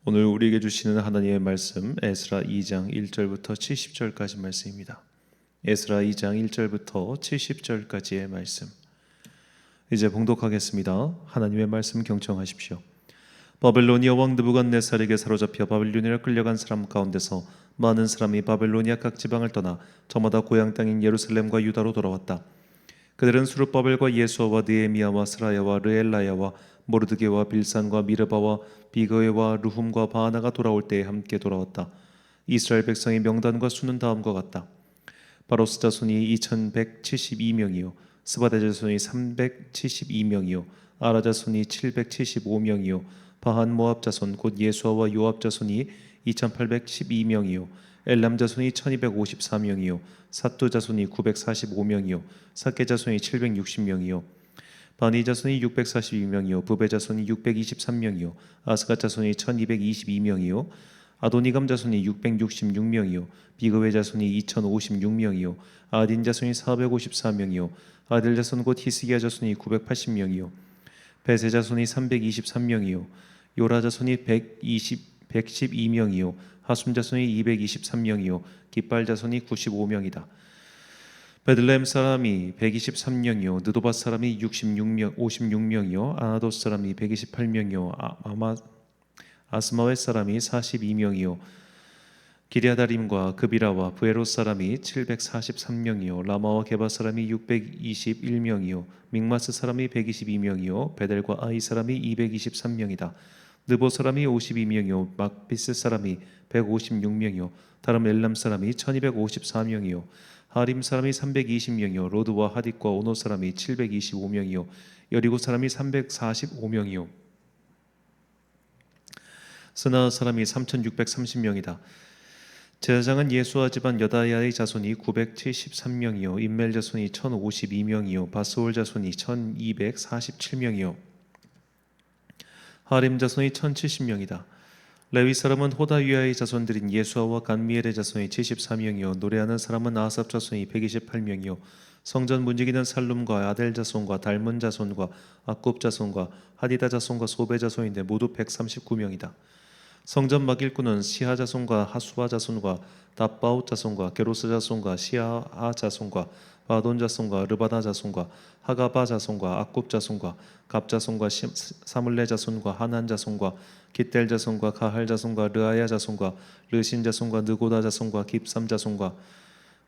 오늘 우리에게 주시는 하나님의 말씀 에스라 2장 1절부터 70절까지 말씀입니다. 에스라 2장 1절부터 70절까지의 말씀. 이제 봉독하겠습니다. 하나님의 말씀 경청하십시오. 바벨로니아 왕 느부갓네살에게 사로잡혀 바빌로니아로 끌려간 사람 가운데서 많은 사람이 바벨로니아 각 지방을 떠나 저마다 고향 땅인 예루살렘과 유다로 돌아왔다. 그들은 수룹바벨과 예수아와 느헤미야와 스라야와 르엘라야와 모르드게와 빌산과 미르바와 비거에와 르훔과 바하나가 돌아올 때에 함께 돌아왔다. 이스라엘 백성의 명단과 수는 다음과 같다. 바로스 자손이 2172명이요 스바데 자손이 372명이요 아라 자손이 775명이요 바한 모압 자손 곧 예수아와 요압 자손이 2812명이요 엘람 자손이 1254명이요 사뚜 자손이 945명이요 사케 자손이 760명이요 바니 자손이 642명이요 부베 자손이 623명이요 아스가 자손이 1222명이요 아도니감 자손이 666명이요 비그웨 자손이 2056명이요 아딘 자손이 454명이요 아들 자손 곧 히스기야 자손이 980명이요 베세 자손이 323명이요 요라 자손이 112명이요 하숨 자손이 223명이요 깃발 자손이 95명이다. 베들레헴 사람이 123명이요 느도바 사람이 56명이요 아나돗 사람이 128명이요 아스마웻 사람이 42명이요 기랴다림과 그비라와 브에롯 사람이 743명이요 라마와 게바 사람이 621명이요 믹마스 사람이 122명이요 베델과 아이 사람이 223명이다. 느보 사람이 52명이요 막비스 사람이 156명이요 다름 엘람 사람이 1254명이요 하림 사람이 320명이요 로드와 하딕과 오노 사람이 725명이요 여리고 사람이 345명이요 스나 사람이 3630명이다. 제사장은 예수아 집안 여다야의 자손이 973명이요 임멜 자손이 1052명이요 바스올 자손이 1247명이요 하림 자손이 1070명이다. 레위 사람은 호다위아의 자손들인 예수아와 간미엘의 자손이 74명이요 노래하는 사람은 아삽 자손이 128명이요 성전 문지기는 살룸과 아델 자손과 달문 자손과 아굽 자손과 하디다 자손과 소베 자손인데 모두 139명이다. 성전 막일꾼은 시하 자손과 하수바 자손과 답바웃 자손과 게로스 자손과 시아하 자손과 바돈 자손과 르바다 자손과 하가바 자손과 아굽 자손과 갑 자손과 사물레 자손과 하난 자손과 깃델 자손과 가할 자손과 르아야 자손과 르신 자손과 느고다 자손과 깁삼 자손과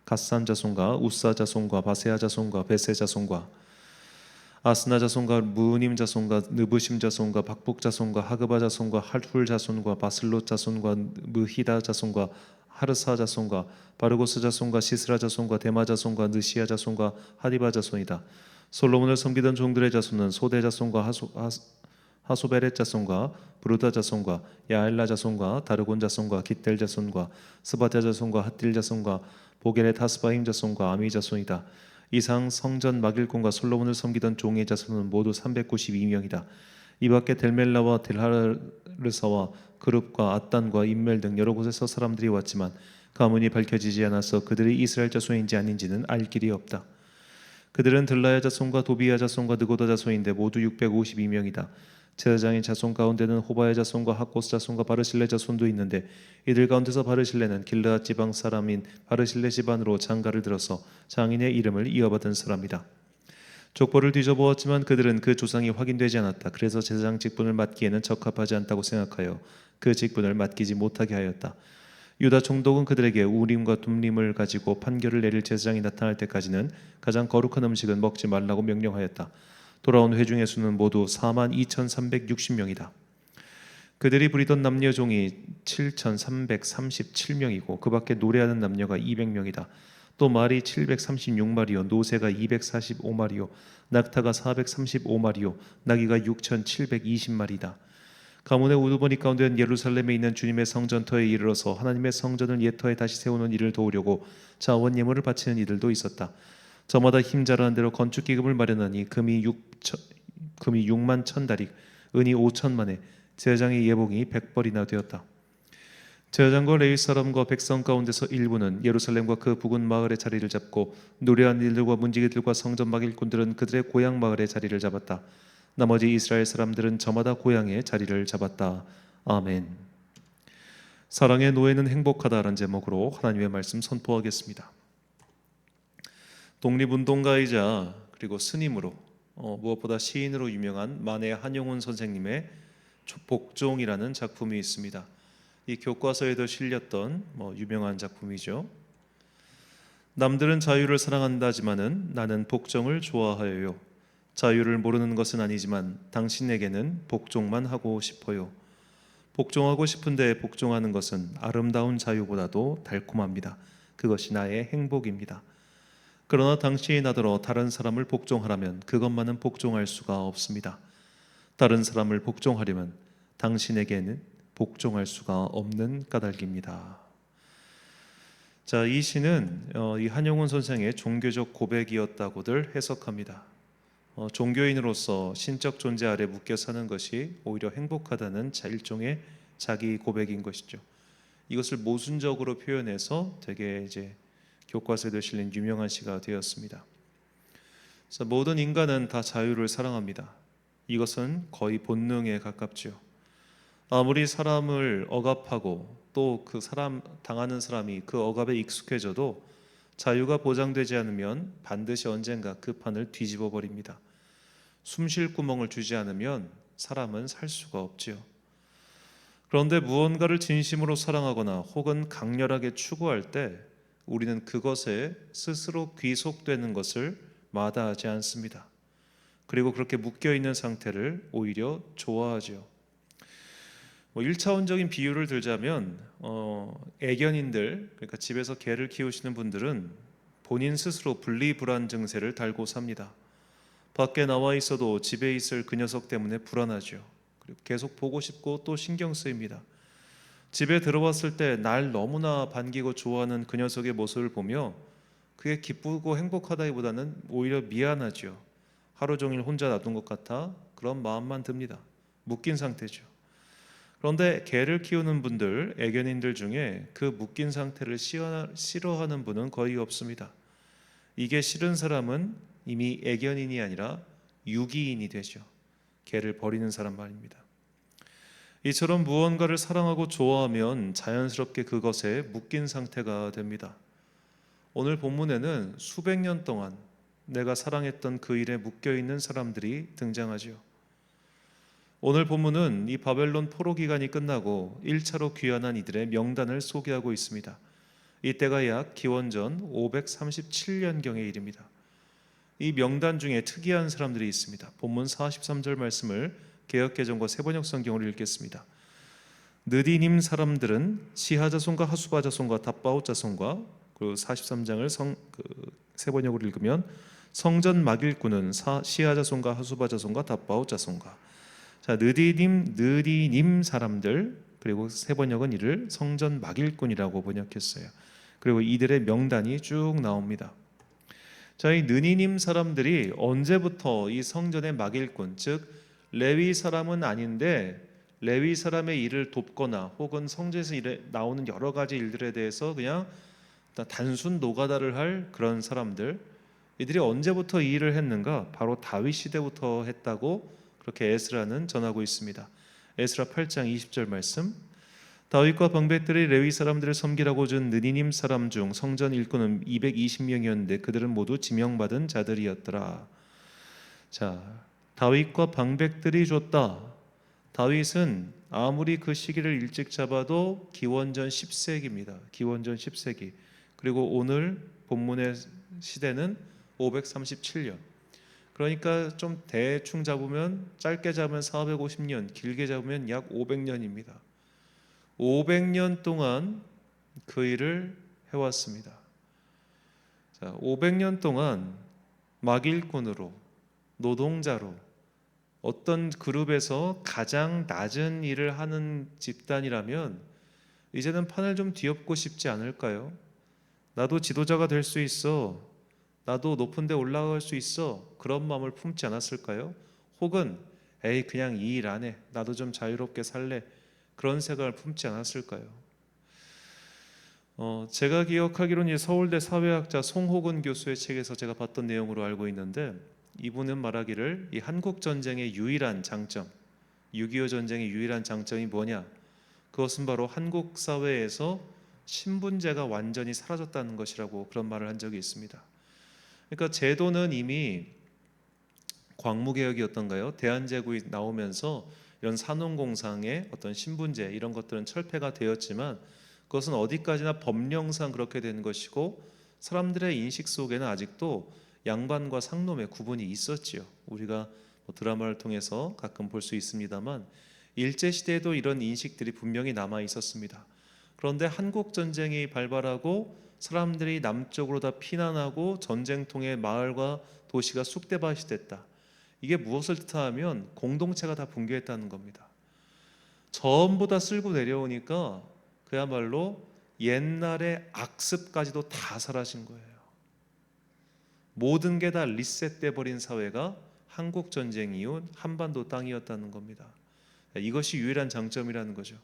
갓산 자손과 우사 자손과 바세아 자손과 베세 자손과 아스나 자손과 무님 자손과 느부심 자손과 박복 자손과 하그바 자손과 할훌 자손과 바슬롯 자손과 무히다 자손과 하르사 자손과 바르고스 자손과 시스라 자손과 데마 자손과 느시아 자손과 하디바 자손이다. 솔로몬을 섬기던 종들의 자손은 소대 자손과 하소베렛 자손과 브루다 자손과 야엘라 자손과 다르곤 자손과 깃델 자손과 스바타 자손과 핫딜 자손과 보게렛 하스바임 자손과 아미 자손이다. 이상 성전 막일꾼과 솔로몬을 섬기던 종의 자손은 모두 392명이다. 이 밖에 델멜라와 델하르사와 그룹과 앗단과 임멜 등 여러 곳에서 사람들이 왔지만 가문이 밝혀지지 않아서 그들이 이스라엘 자손인지 아닌지는 알 길이 없다. 그들은 들라야 자손과 도비야 자손과 느고다 자손인데 모두 652명이다. 제사장의 자손 가운데는 호바야 자손과 학고스 자손과 바르실레 자손도 있는데 이들 가운데서 바르실레는 길르앗 지방 사람인 바르실레 집안으로 장가를 들어서 장인의 이름을 이어받은 사람이다. 족보를 뒤져보았지만 그들은 그 조상이 확인되지 않았다. 그래서 제사장 직분을 맡기에는 적합하지 않다고 생각하여 그 직분을 맡기지 못하게 하였다. 유다 총독은 그들에게 우림과 둠림을 가지고 판결을 내릴 제사장이 나타날 때까지는 가장 거룩한 음식은 먹지 말라고 명령하였다. 돌아온 회중의 수는 모두 42,360명이다. 그들이 부리던 남녀 종이 7,337명이고 그 밖에 노래하는 남녀가 200명이다. 또 말이 736마리요 노새가 245마리요 낙타가 435마리요 나귀가 6,720마리다. 가문의 우두머니 가운데 예루살렘에 있는 주님의 성전터에 이르러서 하나님의 성전을 옛터에 다시 세우는 일을 도우려고 자원 예물을 바치는 이들도 있었다. 저마다 힘자라는 대로 건축 기금을 마련하니 금이 6만 1,000다릭, 은이 5천만에 제사장의 예복이 100벌이나 되었다. 제사장과 레위 사람과 백성 가운데서 일부는 예루살렘과 그 부근 마을에 자리를 잡고 노래하는 이들과 문지기들과 성전 막일꾼들은 그들의 고향 마을에 자리를 잡았다. 나머지 이스라엘 사람들은 저마다 고향에 자리를 잡았다. 아멘. 사랑의 노예는 행복하다라는 제목으로 하나님의 말씀 선포하겠습니다. 독립운동가이자 그리고 스님으로 무엇보다 시인으로 유명한 만해 한용운 선생님의 복종이라는 작품이 있습니다. 이 교과서에도 실렸던 유명한 작품이죠. 남들은 자유를 사랑한다지만은 나는 복종을 좋아하여요. 자유를 모르는 것은 아니지만 당신에게는 복종만 하고 싶어요. 복종하고 싶은데 복종하는 것은 아름다운 자유보다도 달콤합니다. 그것이 나의 행복입니다. 그러나 당신이 나더러 다른 사람을 복종하라면 그것만은 복종할 수가 없습니다. 다른 사람을 복종하려면 당신에게는 복종할 수가 없는 까닭입니다. 자, 이 시는 이 한용운 선생의 종교적 고백이었다고들 해석합니다. 종교인으로서 신적 존재 아래 묶여 사는 것이 오히려 행복하다는 일종의 자기 고백인 것이죠. 이것을 모순적으로 표현해서 되게 이제 교과서에도 실린 유명한 시가 되었습니다. 그래서 모든 인간은 다 자유를 사랑합니다. 이것은 거의 본능에 가깝죠. 아무리 사람을 억압하고 또 그 사람 당하는 사람이 그 억압에 익숙해져도 자유가 보장되지 않으면 반드시 언젠가 그 판을 뒤집어 버립니다. 숨 쉴 구멍을 주지 않으면 사람은 살 수가 없지요. 그런데 무언가를 진심으로 사랑하거나 혹은 강렬하게 추구할 때 우리는 그것에 스스로 귀속되는 것을 마다하지 않습니다. 그리고 그렇게 묶여있는 상태를 오히려 좋아하죠. 1차원적인 비유를 들자면 애견인들, 그러니까 집에서 개를 키우시는 분들은 본인 스스로 분리불안 증세를 달고 삽니다. 밖에 나와 있어도 집에 있을 그 녀석 때문에 불안하죠. 그리고 계속 보고 싶고 또 신경 쓰입니다. 집에 들어왔을 때 날 너무나 반기고 좋아하는 그 녀석의 모습을 보며 그게 기쁘고 행복하다기보다는 오히려 미안하죠. 하루 종일 혼자 놔둔 것 같아 그런 마음만 듭니다. 묶인 상태죠. 그런데 개를 키우는 분들, 애견인들 중에 그 묶인 상태를 싫어하는 분은 거의 없습니다. 이게 싫은 사람은 이미 애견인이 아니라 유기인이 되죠. 개를 버리는 사람 말입니다. 이처럼 무언가를 사랑하고 좋아하면 자연스럽게 그것에 묶인 상태가 됩니다. 오늘 본문에는 수백 년 동안 내가 사랑했던 그 일에 묶여있는 사람들이 등장하죠. 오늘 본문은 이 바벨론 포로 기간이 끝나고 1차로 귀환한 이들의 명단을 소개하고 있습니다. 이때가 약 기원전 537년경의 일입니다. 이 명단 중에 특이한 사람들이 있습니다. 본문 43절 말씀을 개역개정과 새번역 성경으로 읽겠습니다. 느디님 사람들은 시하 자손과 하수바 자손과 답바옷 자손과 그 43장을 새번역으로 읽으면 성전 막일꾼은 시하 자손과 하수바 자손과 답바옷 자손과 자, 느디님 사람들, 그리고 새번역은 이를 성전 막일꾼이라고 번역했어요. 그리고 이들의 명단이 쭉 나옵니다. 자, 이 느디님 사람들이 언제부터 이 성전의 막일꾼, 즉 레위 사람은 아닌데 레위 사람의 일을 돕거나 혹은 성전에서 나오는 여러 가지 일들에 대해서 그냥 단순 노가다를 할 그런 사람들, 이들이 언제부터 이 일을 했는가? 바로 다윗 시대부터 했다고 그렇게 에스라는 전하고 있습니다. 에스라 8장 20절 말씀. 다윗과 방백들이 레위 사람들을 섬기라고 준 느디님 사람 중 성전 일꾼은 220명이었는데 그들은 모두 지명받은 자들이었더라. 자, 다윗과 방백들이 줬다. 다윗은 아무리 그 시기를 일찍 잡아도 기원전 10세기입니다. 기원전 10세기. 그리고 오늘 본문의 시대는 537년. 그러니까 좀 대충 잡으면 짧게 잡으면 450년, 길게 잡으면 약 500년입니다. 500년 동안 그 일을 해왔습니다. 자, 500년 동안 막일꾼으로, 노동자로 어떤 그룹에서 가장 낮은 일을 하는 집단이라면 이제는 판을 좀 뒤엎고 싶지 않을까요? 나도 지도자가 될 수 있어. 나도 높은 데 올라갈 수 있어. 그런 마음을 품지 않았을까요? 혹은 에이 그냥 이 일 안 해. 나도 좀 자유롭게 살래. 그런 생각을 품지 않았을까요? 제가 기억하기로는 서울대 사회학자 송호근 교수의 책에서 제가 봤던 내용으로 알고 있는데 이분은 말하기를 이 한국 전쟁의 유일한 장점, 6.25 전쟁의 유일한 장점이 뭐냐? 그것은 바로 한국 사회에서 신분제가 완전히 사라졌다는 것이라고 그런 말을 한 적이 있습니다. 그러니까 제도는 이미 광무개혁이었던가요? 대한제국이 나오면서 이런 산업공상의 어떤 신분제 이런 것들은 철폐가 되었지만 그것은 어디까지나 법령상 그렇게 된 것이고 사람들의 인식 속에는 아직도 양반과 상놈의 구분이 있었지요. 우리가 뭐 드라마를 통해서 가끔 볼 수 있습니다만 일제시대에도 이런 인식들이 분명히 남아 있었습니다. 그런데 한국전쟁이 발발하고 사람들이 남쪽으로 다 피난하고 전쟁통에 마을과 도시가 쑥대밭이 됐다. 이게 무엇을 뜻하면 공동체가 다 붕괴했다는 겁니다. 전부 다 쓸고 내려오니까 그야말로 옛날의 악습까지도 다 사라진 거예요. 모든 게 다 리셋돼 버린 사회가 한국 전쟁 이후 한반도 땅이었다는 겁니다. 이것이 유일한 장점이라는 거죠.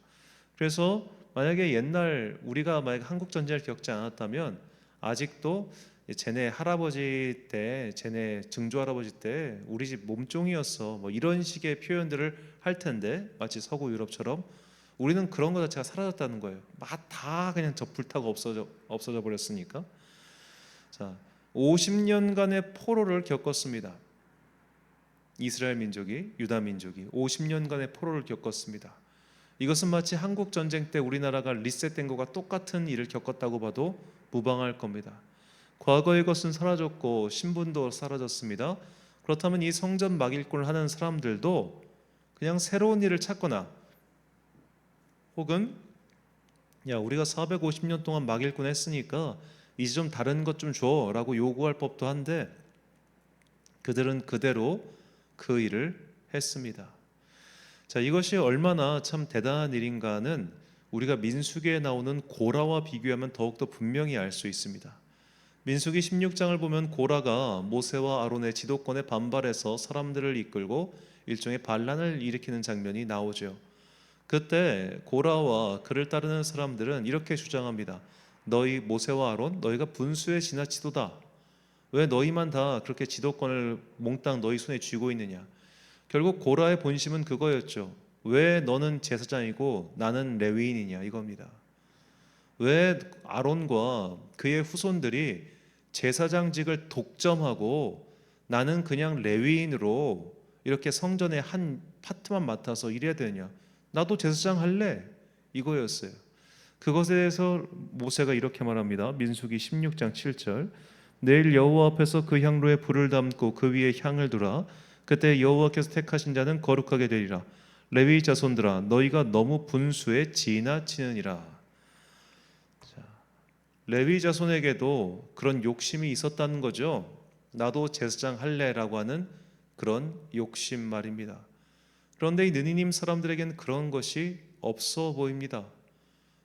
그래서 만약에 옛날 우리가 만약 한국 전쟁을 겪지 않았다면 아직도 쟤네 할아버지 때, 쟤네 증조 할아버지 때 우리 집 몸종이었어. 뭐 이런 식의 표현들을 할 텐데 마치 서구 유럽처럼 우리는 그런 것 자체가 사라졌다는 거예요. 막 다 그냥 저 불타고 없어져 버렸으니까. 자, 50년간의 포로를 겪었습니다. 이스라엘 민족이, 유다 민족이 50년간의 포로를 겪었습니다. 이것은 마치 한국 전쟁 때 우리나라가 리셋된 것과 똑같은 일을 겪었다고 봐도 무방할 겁니다. 과거의 것은 사라졌고 신분도 사라졌습니다. 그렇다면 이 성전 막일꾼을 하는 사람들도 그냥 새로운 일을 찾거나 혹은 야 우리가 450년 동안 막일꾼 했으니까 이제 좀 다른 것 좀 줘라고 요구할 법도 한데 그들은 그대로 그 일을 했습니다. 자, 이것이 얼마나 참 대단한 일인가는 우리가 민수기에 나오는 고라와 비교하면 더욱더 분명히 알 수 있습니다. 민수기 16장을 보면 고라가 모세와 아론의 지도권에 반발해서 사람들을 이끌고 일종의 반란을 일으키는 장면이 나오죠. 그때 고라와 그를 따르는 사람들은 이렇게 주장합니다. 너희 모세와 아론 너희가 분수에 지나치도다. 왜 너희만 다 그렇게 지도권을 몽땅 너희 손에 쥐고 있느냐. 결국 고라의 본심은 그거였죠. 왜 너는 제사장이고 나는 레위인이냐 이겁니다. 왜 아론과 그의 후손들이 제사장직을 독점하고 나는 그냥 레위인으로 이렇게 성전의 한 파트만 맡아서 일해야 되느냐. 나도 제사장 할래 이거였어요. 그것에 대해서 모세가 이렇게 말합니다. 민수기 16장 7절 내일 여호와 앞에서 그 향로에 불을 담고 그 위에 향을 두라. 그때 여호와께서 택하신 자는 거룩하게 되리라. 레위 자손들아 너희가 너무 분수에 지나치느니라. 레위 자손에게도 그런 욕심이 있었다는 거죠. 나도 제사장 할래라고 하는 그런 욕심 말입니다. 그런데 이 느니님 사람들에게는 그런 것이 없어 보입니다.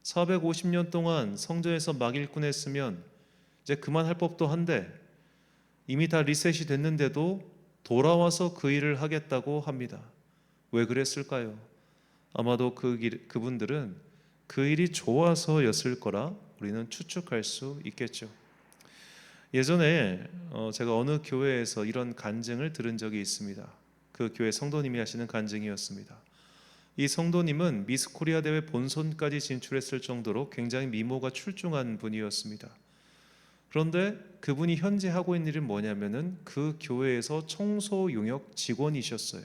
450년 동안 성전에서 막일꾼 했으면 이제 그만할 법도 한데 이미 다 리셋이 됐는데도 돌아와서 그 일을 하겠다고 합니다. 왜 그랬을까요? 아마도 그분들은 그 일이 좋아서였을 거라 우리는 추측할 수 있겠죠. 예전에 제가 어느 교회에서 이런 간증을 들은 적이 있습니다. 그 교회 성도님이 하시는 간증이었습니다. 이 성도님은 미스 코리아 대회 본선까지 진출했을 정도로 굉장히 미모가 출중한 분이었습니다. 그런데 그분이 현재 하고 있는 일은 뭐냐면은 그 교회에서 청소 용역 직원이셨어요.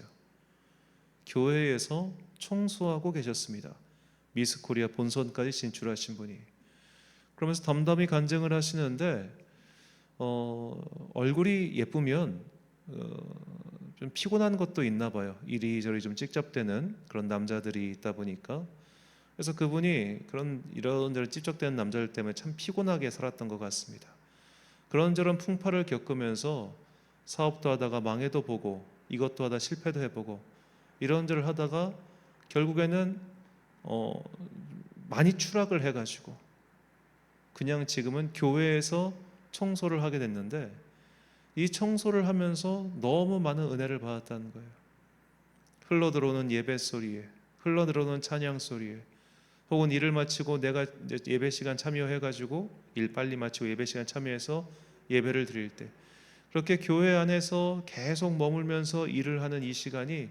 교회에서 청소하고 계셨습니다. 미스 코리아 본선까지 진출하신 분이. 그러면서 담담히 간증을 하시는데 얼굴이 예쁘면 좀 피곤한 것도 있나 봐요. 이리저리 좀 찝쩍대는 그런 남자들이 있다 보니까. 그래서 그분이 이런저런 찝쩍대는 남자들 때문에 참 피곤하게 살았던 것 같습니다. 그런저런 풍파를 겪으면서 사업도 하다가 망해도 보고 이것도 하다 실패도 해보고 이런저런 하다가 결국에는 많이 추락을 해가지고 그냥 지금은 교회에서 청소를 하게 됐는데 이 청소를 하면서 너무 많은 은혜를 받았다는 거예요. 흘러들어오는 예배 소리에, 흘러들어오는 찬양 소리에, 혹은 일을 마치고 내가 이제 예배 시간 참여해가지고 일 빨리 마치고 예배 시간 참여해서 예배를 드릴 때 그렇게 교회 안에서 계속 머물면서 일을 하는 이 시간이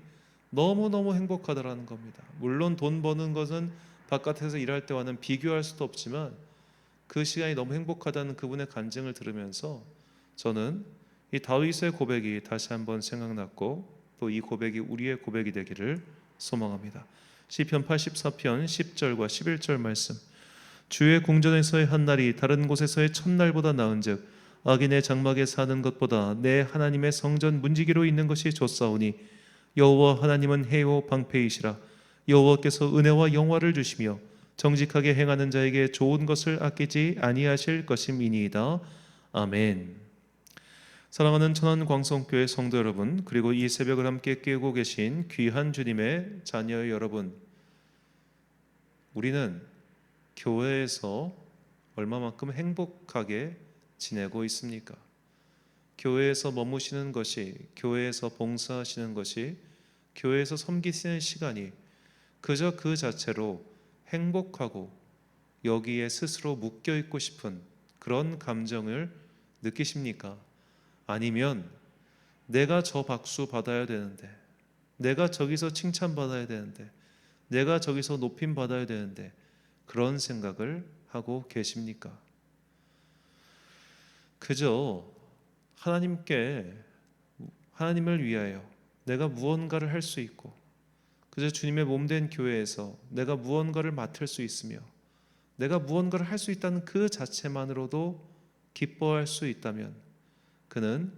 너무너무 행복하다라는 겁니다. 물론 돈 버는 것은 바깥에서 일할 때와는 비교할 수도 없지만 그 시간이 너무 행복하다는 그분의 간증을 들으면서 저는 이 다윗의 고백이 다시 한번 생각났고 또 이 고백이 우리의 고백이 되기를 소망합니다. 시편 84편 10절과 11절 말씀. 주의 궁전에서의 한 날이 다른 곳에서의 첫날보다 나은즉 악인의 장막에 사는 것보다 내 하나님의 성전 문지기로 있는 것이 좋사오니 여호와 하나님은 해요 방패이시라. 여호와께서 은혜와 영화를 주시며 정직하게 행하는 자에게 좋은 것을 아끼지 아니하실 것임이니이다. 아멘. 사랑하는 천안광성교회 성도 여러분, 그리고 이 새벽을 함께 깨우고 계신 귀한 주님의 자녀 여러분, 우리는 교회에서 얼마만큼 행복하게 지내고 있습니까? 교회에서 머무시는 것이, 교회에서 봉사하시는 것이, 교회에서 섬기시는 시간이 그저 그 자체로 행복하고 여기에 스스로 묶여 있고 싶은 그런 감정을 느끼십니까? 아니면 내가 저 박수 받아야 되는데, 내가 저기서 칭찬받아야 되는데, 내가 저기서 높임 받아야 되는데 그런 생각을 하고 계십니까? 그저 하나님을 위하여 내가 무언가를 할 수 있고, 그저 주님의 몸된 교회에서 내가 무언가를 맡을 수 있으며 내가 무언가를 할 수 있다는 그 자체만으로도 기뻐할 수 있다면 그는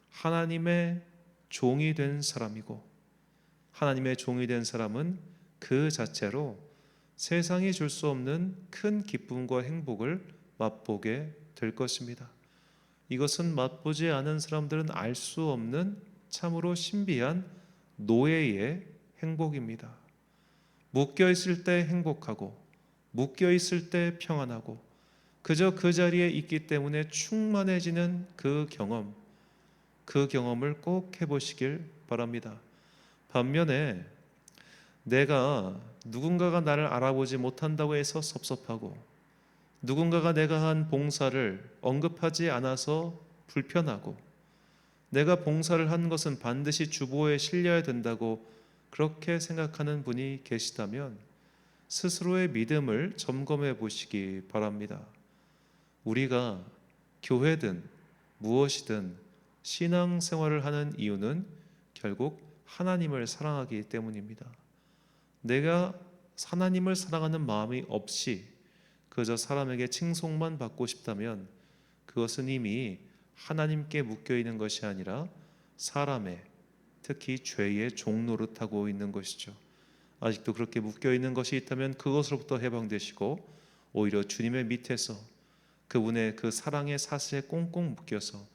하나님의 종이 된 사람이고, 하나님의 종이 된 사람은 그 자체로 세상이 줄 수 없는 큰 기쁨과 행복을 맛보게 될 것입니다. 이것은 맛보지 않은 사람들은 알 수 없는 참으로 신비한 노예의 행복입니다. 묶여 있을 때 행복하고 묶여 있을 때 평안하고 그저 그 자리에 있기 때문에 충만해지는 그 경험을 꼭 해보시길 바랍니다. 반면에 누군가가 나를 알아보지 못한다고 해서 섭섭하고, 누군가가 내가 한 봉사를 언급하지 않아서 불편하고, 내가 봉사를 한 것은 반드시 주보에 실려야 된다고 그렇게 생각하는 분이 계시다면 스스로의 믿음을 점검해 보시기 바랍니다. 우리가 교회든 무엇이든 신앙생활을 하는 이유는 결국 하나님을 사랑하기 때문입니다. 내가 하나님을 사랑하는 마음이 없이 그저 사람에게 칭송만 받고 싶다면 그것은 이미 하나님께 묶여 있는 것이 아니라 사람의, 특히 죄의 종노릇하고 있는 것이죠. 아직도 그렇게 묶여 있는 것이 있다면 그것으로부터 해방되시고 오히려 주님의 밑에서 그분의 그 사랑의 사슬에 꽁꽁 묶여서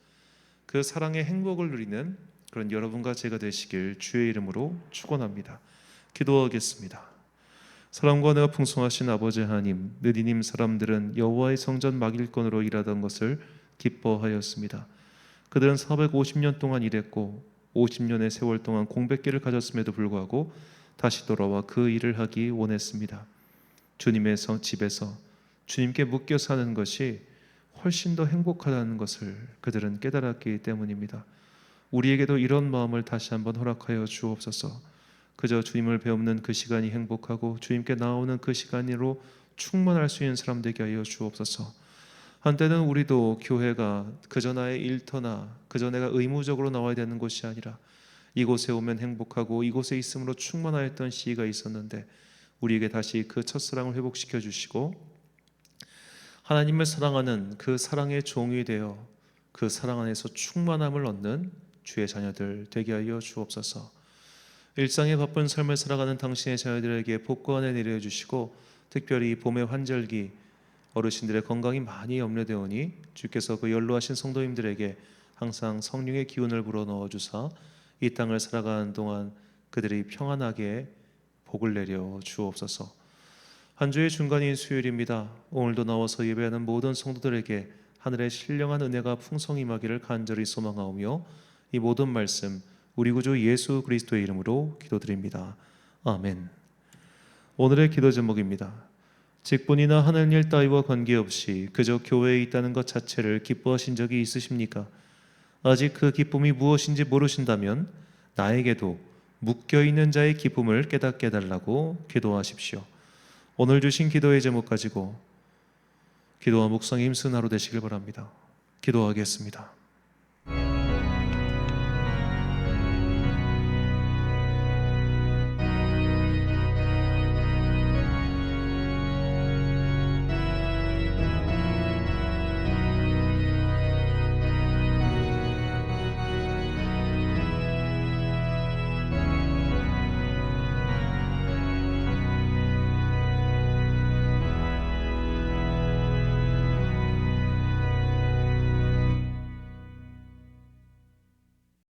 그 사랑의 행복을 누리는 그런 여러분과 제가 되시길 주의 이름으로 축원합니다. 기도하겠습니다. 사랑과 은혜가 풍성하신 아버지 하나님, 느디님 사람들은 여호와의 성전 막일꾼으로 일하던 것을 기뻐하였습니다. 그들은 450년 동안 일했고 50년의 세월 동안 공백기를 가졌음에도 불구하고 다시 돌아와 그 일을 하기 원했습니다. 주님의 집에서 주님께 묶여 사는 것이 훨씬 더 행복하다는 것을 그들은 깨달았기 때문입니다. 우리에게도 이런 마음을 다시 한번 허락하여 주옵소서. 그저 주님을 배우는 그 시간이 행복하고 주님께 나오는 그 시간으로 충만할 수 있는 사람 되게 하여 주옵소서. 한때는 우리도 교회가 그저 나의 일터나 그저 내가 의무적으로 나와야 되는 곳이 아니라 이곳에 오면 행복하고 이곳에 있음으로 충만하였던 시기가 있었는데 우리에게 다시 그 첫사랑을 회복시켜 주시고 하나님을 사랑하는 그 사랑의 종이 되어 그 사랑 안에서 충만함을 얻는 주의 자녀들 되게 하여 주옵소서. 일상의 바쁜 삶을 살아가는 당신의 자녀들에게 복과 은혜 내려주시고 특별히 봄의 환절기 어르신들의 건강이 많이 염려되오니 주께서 그 연로하신 성도님들에게 항상 성령의 기운을 불어넣어 주사 이 땅을 살아가는 동안 그들이 평안하게 복을 내려 주옵소서. 한 주의 중간인 수요일입니다. 오늘도 나와서 예배하는 모든 성도들에게 하늘의 신령한 은혜가 풍성히 임하기를 간절히 소망하오며 이 모든 말씀 우리 구주 예수 그리스도의 이름으로 기도드립니다. 아멘. 오늘의 기도 제목입니다. 직분이나 하는 일 따위와 관계없이 그저 교회에 있다는 것 자체를 기뻐하신 적이 있으십니까? 아직 그 기쁨이 무엇인지 모르신다면 나에게도 묶여있는 자의 기쁨을 깨닫게 해달라고 기도하십시오. 오늘 주신 기도의 제목 가지고 기도와 묵상에 힘쓰는 하루 되시길 바랍니다. 기도하겠습니다.